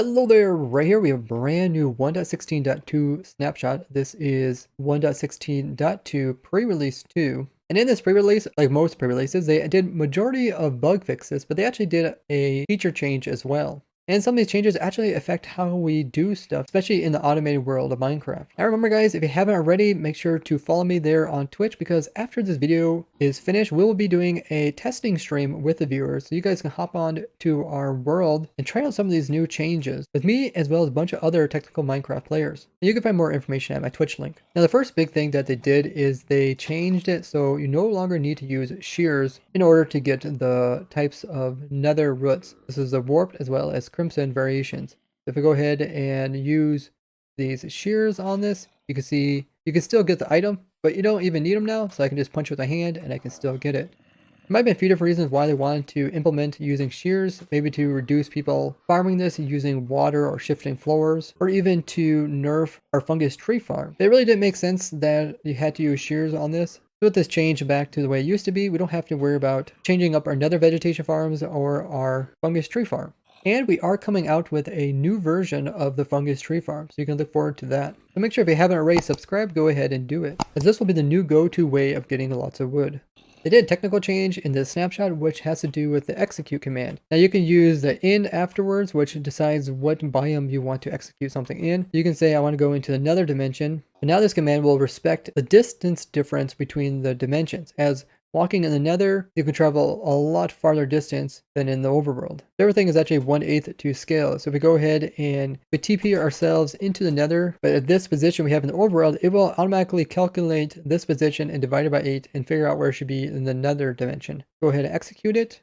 Hello there, right here we have a brand new 1.16.2 snapshot. This is 1.16.2 pre-release 2. And in this pre-release, like most pre-releases, they did majority of bug fixes, but they actually did a feature change as well. And some of these changes actually affect how we do stuff, especially in the automated world of Minecraft. Now remember guys, if you haven't already, make sure to follow me there on Twitch because after this video is finished, we will be doing a testing stream with the viewers. So you guys can hop on to our world and try out some of these new changes with me as well as a bunch of other technical Minecraft players. And you can find more information at my Twitch link. Now the first big thing that they did is they changed it so you no longer need to use shears in order to get the types of nether roots. This is the warped as well as crimson variations. If we go ahead and use these shears on this, you can see you can still get the item, but you don't even need them now, so I can just punch with my hand and I can still get it. There might be a few different reasons why they wanted to implement using shears, maybe to reduce people farming this using water or shifting floors, or even to nerf our fungus tree farm. It really didn't make sense that you had to use shears on this. So with this change back to the way it used to be, we don't have to worry about changing up our nether vegetation farms or our fungus tree farm. And we are coming out with a new version of the fungus tree farm, so you can look forward to that. So make sure if you haven't already subscribed, go ahead and do it, as this will be the new go-to way of getting lots of wood. They did a technical change in this snapshot, which has to do with the execute command. Now you can use the in afterwards, which decides what biome you want to execute something in. You can say I want to go into another dimension, but now this command will respect the distance difference between the dimensions, as walking in the nether, you can travel a lot farther distance than in the overworld. Everything is actually 1/8 to scale. So if we go ahead and we TP ourselves into the nether, but at this position we have in the overworld, it will automatically calculate this position and divide it by 8 and figure out where it should be in the nether dimension. Go ahead and execute it.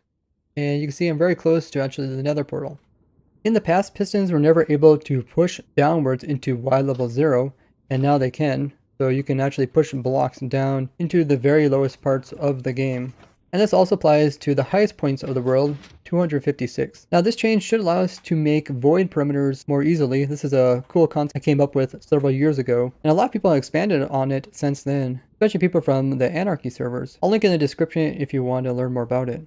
And you can see I'm very close to actually the nether portal. In the past, pistons were never able to push downwards into Y level 0, and now they can. So you can actually push blocks down into the very lowest parts of the game. And this also applies to the highest points of the world, 256. Now this change should allow us to make void perimeters more easily. This is a cool concept I came up with several years ago. And a lot of people have expanded on it since then, especially people from the Anarchy servers. I'll link in the description if you want to learn more about it.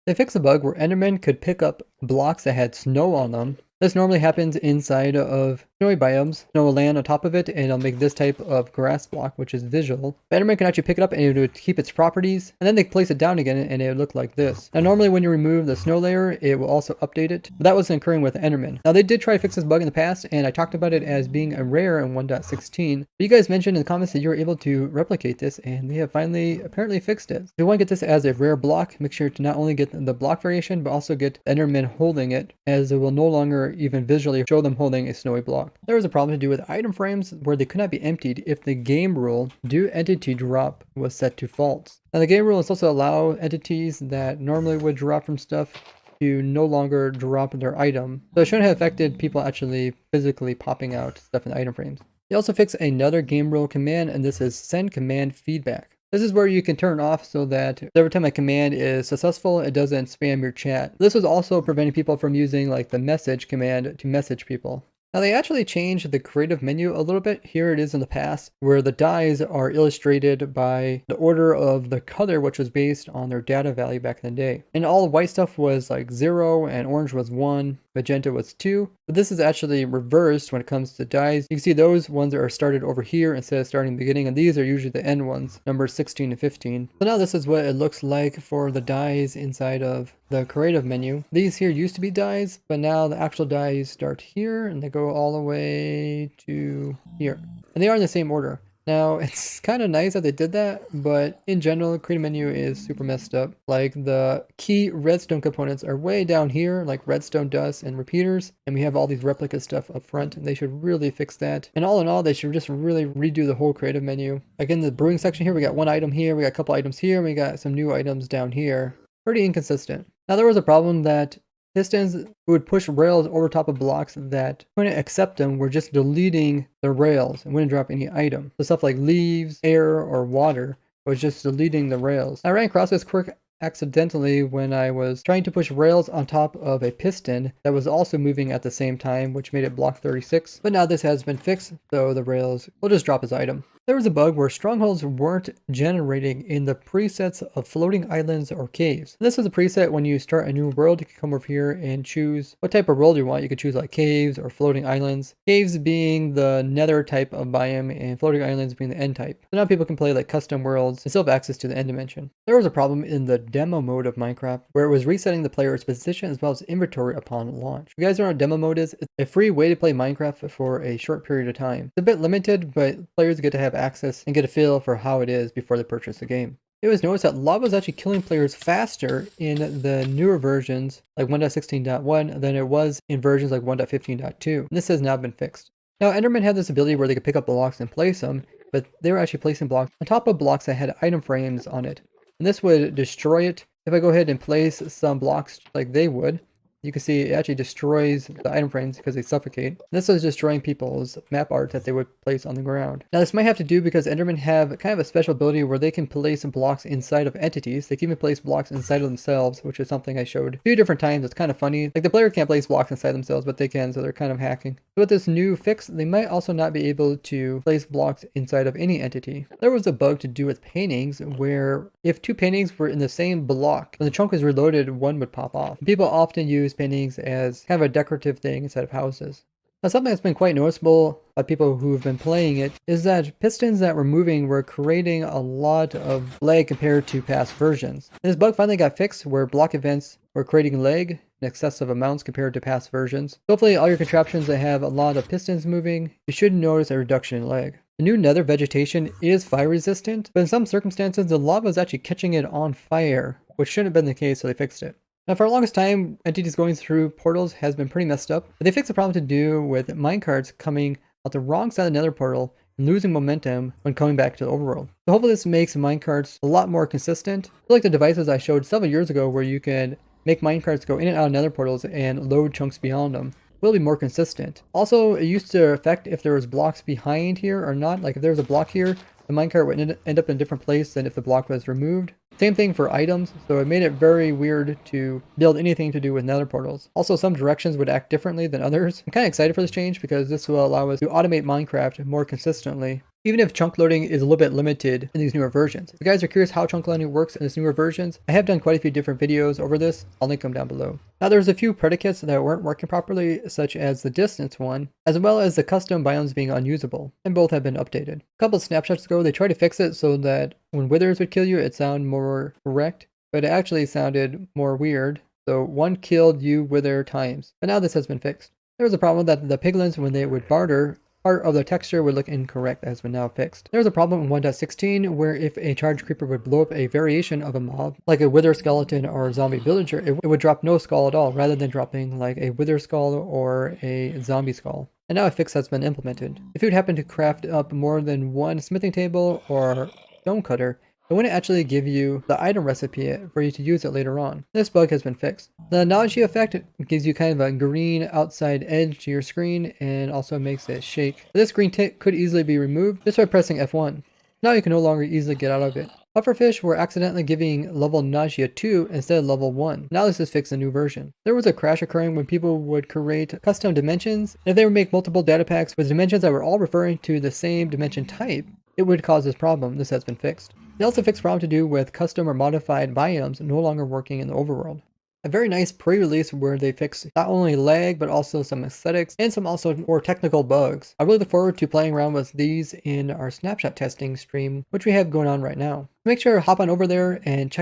They fixed a bug where Endermen could pick up blocks that had snow on them. This normally happens inside of snowy biomes. Snow will land on top of it and it'll make this type of grass block, which is visual. But Enderman can actually pick it up and it would keep its properties, and then they place it down again and it would look like this. Now normally when you remove the snow layer, it will also update it, but that wasn't occurring with Enderman. Now they did try to fix this bug in the past, and I talked about it as being a rare in 1.16. But you guys mentioned in the comments that you were able to replicate this, and they have finally apparently fixed it. If you want to get this as a rare block, make sure to not only get the block variation, but also get Enderman holding it, as it will no longer even visually show them holding a snowy block. There was a problem to do with item frames where they could not be emptied if the game rule do entity drop was set to false. Now the game rule is also allow entities that normally would drop from stuff to no longer drop their item. So it shouldn't have affected people actually physically popping out stuff in item frames. They also fixed another game rule command, and this is send command feedback. This is where you can turn off so that every time a command is successful, it doesn't spam your chat. This was also preventing people from using like the message command to message people. Now they actually changed the creative menu a little bit. Here it is in the past, where the dyes are illustrated by the order of the color, which was based on their data value back in the day. And all the white stuff was like 0 and orange was 1. Magenta was 2, but this is actually reversed when it comes to dyes. You can see those ones are started over here instead of starting in the beginning, and these are usually the end ones, numbers 16 to 15. So now this is what it looks like for the dyes inside of the creative menu. These here used to be dyes, but now the actual dyes start here and they go all the way to here. And they are in the same order. Now, it's kind of nice that they did that, but in general, the creative menu is super messed up. Like, the key redstone components are way down here, like redstone dust and repeaters, and we have all these replica stuff up front, and they should really fix that. And all in all, they should just really redo the whole creative menu. Like in the brewing section here, we got one item here, we got a couple items here, and we got some new items down here. Pretty inconsistent. Now, there was a problem that pistons would push rails over top of blocks that couldn't accept them, were just deleting the rails and wouldn't drop any item. So stuff like leaves, air, or water was just deleting the rails. I ran across this quirk accidentally when I was trying to push rails on top of a piston that was also moving at the same time, which made it block 36. But now this has been fixed, so the rails will just drop as item. There was a bug where strongholds weren't generating in the presets of floating islands or caves. This was a preset when you start a new world. You can come over here and choose what type of world you want. You could choose like caves or floating islands. Caves being the nether type of biome and floating islands being the end type. So now people can play like custom worlds and still have access to the end dimension. There was a problem in the demo mode of Minecraft where it was resetting the player's position as well as inventory upon launch. If you guys don't know what demo mode is, it's a free way to play Minecraft for a short period of time. It's a bit limited, but players get to have access and get a feel for how it is before they purchase the game. It was noticed that lava is actually killing players faster in the newer versions like 1.16.1 than it was in versions like 1.15.2. And this has now been fixed. Now Enderman had this ability where they could pick up blocks and place them, but they were actually placing blocks on top of blocks that had item frames on it. And this would destroy it. If I go ahead and place some blocks like they would, you can see it actually destroys the item frames because they suffocate. This is destroying people's map art that they would place on the ground. Now this might have to do because Endermen have kind of a special ability where they can place blocks inside of entities. They can even place blocks inside of themselves, which is something I showed a few different times. It's kind of funny. Like the player can't place blocks inside themselves, but they can, so they're kind of hacking. So with this new fix, they might also not be able to place blocks inside of any entity. There was a bug to do with paintings where if two paintings were in the same block, when the chunk was reloaded, one would pop off. People often use paintings as kind of a decorative thing inside of houses. Now something that's been quite noticeable by people who have been playing it is that pistons that were moving were creating a lot of lag compared to past versions. And this bug finally got fixed where block events were creating lag in excessive amounts compared to past versions. So hopefully all your contraptions that have a lot of pistons moving, you should notice a reduction in lag. The new nether vegetation is fire resistant, but in some circumstances the lava is actually catching it on fire, which shouldn't have been the case, so they fixed it. Now for the longest time, entities going through portals has been pretty messed up, but they fixed the problem to do with minecarts coming out the wrong side of the nether portal and losing momentum when coming back to the overworld. So hopefully this makes minecarts a lot more consistent. I like the devices I showed several years ago where you can make minecarts go in and out of nether portals and load chunks beyond them. Will be more consistent. Also, it used to affect if there was blocks behind here or not. Like if there was a block here, the minecart would end up in a different place than if the block was removed. Same thing for items, so it made it very weird to build anything to do with nether portals. Also, some directions would act differently than others. I'm kind of excited for this change because this will allow us to automate Minecraft more consistently, even if chunk loading is a little bit limited in these newer versions. If you guys are curious how chunk loading works in these newer versions, I have done quite a few different videos over this. I'll link them down below. Now there's a few predicates that weren't working properly, such as the distance one, as well as the custom biomes being unusable, and both have been updated. A couple of snapshots ago, they tried to fix it so that when withers would kill you, it sounded more correct, but it actually sounded more weird. So one killed you wither times, but now this has been fixed. There was a problem that the piglins, when they would barter, part of the texture would look incorrect, as been now fixed. There was a problem in 1.16 where if a charged creeper would blow up a variation of a mob, like a wither skeleton or a zombie villager, it would drop no skull at all, rather than dropping like a wither skull or a zombie skull. And now a fix has been implemented. If you would happen to craft up more than one smithing table or stone cutter, it wouldn't actually give you the item recipe for you to use it later on. This bug has been fixed. The nausea effect gives you kind of a green outside edge to your screen and also makes it shake. This green tick could easily be removed just by pressing F1. Now you can no longer easily get out of it. Pufferfish were accidentally giving level nausea 2 instead of level 1. Now this is fixed in a new version. There was a crash occurring when people would create custom dimensions. If they would make multiple data packs with dimensions that were all referring to the same dimension type, it would cause this problem. This has been fixed. They also fixed problem to do with custom or modified biomes no longer working in the overworld. A very nice pre-release where they fixed not only lag but also some aesthetics and some also more technical bugs. I really look forward to playing around with these in our snapshot testing stream, which we have going on right now. Make sure to hop on over there and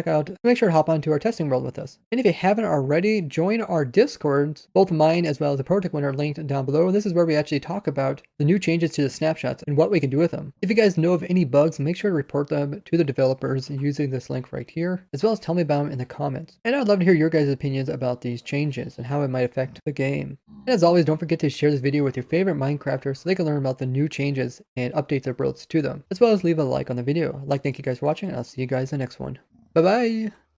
make sure to hop onto our testing world with us. And if you haven't already, join our Discords. Both mine as well as the ProtoTech one are linked down below. This is where we actually talk about the new changes to the snapshots and what we can do with them. If you guys know of any bugs, make sure to report them to the developers using this link right here, as well as tell me about them in the comments. And I'd love to hear your guys' opinions about these changes and how it might affect the game. And as always, don't forget to share this video with your favorite Minecrafters so they can learn about the new changes and updates or builds to them, as well as leave a like on the video. Thank you guys for watching. I'll see you guys in the next one. Bye bye!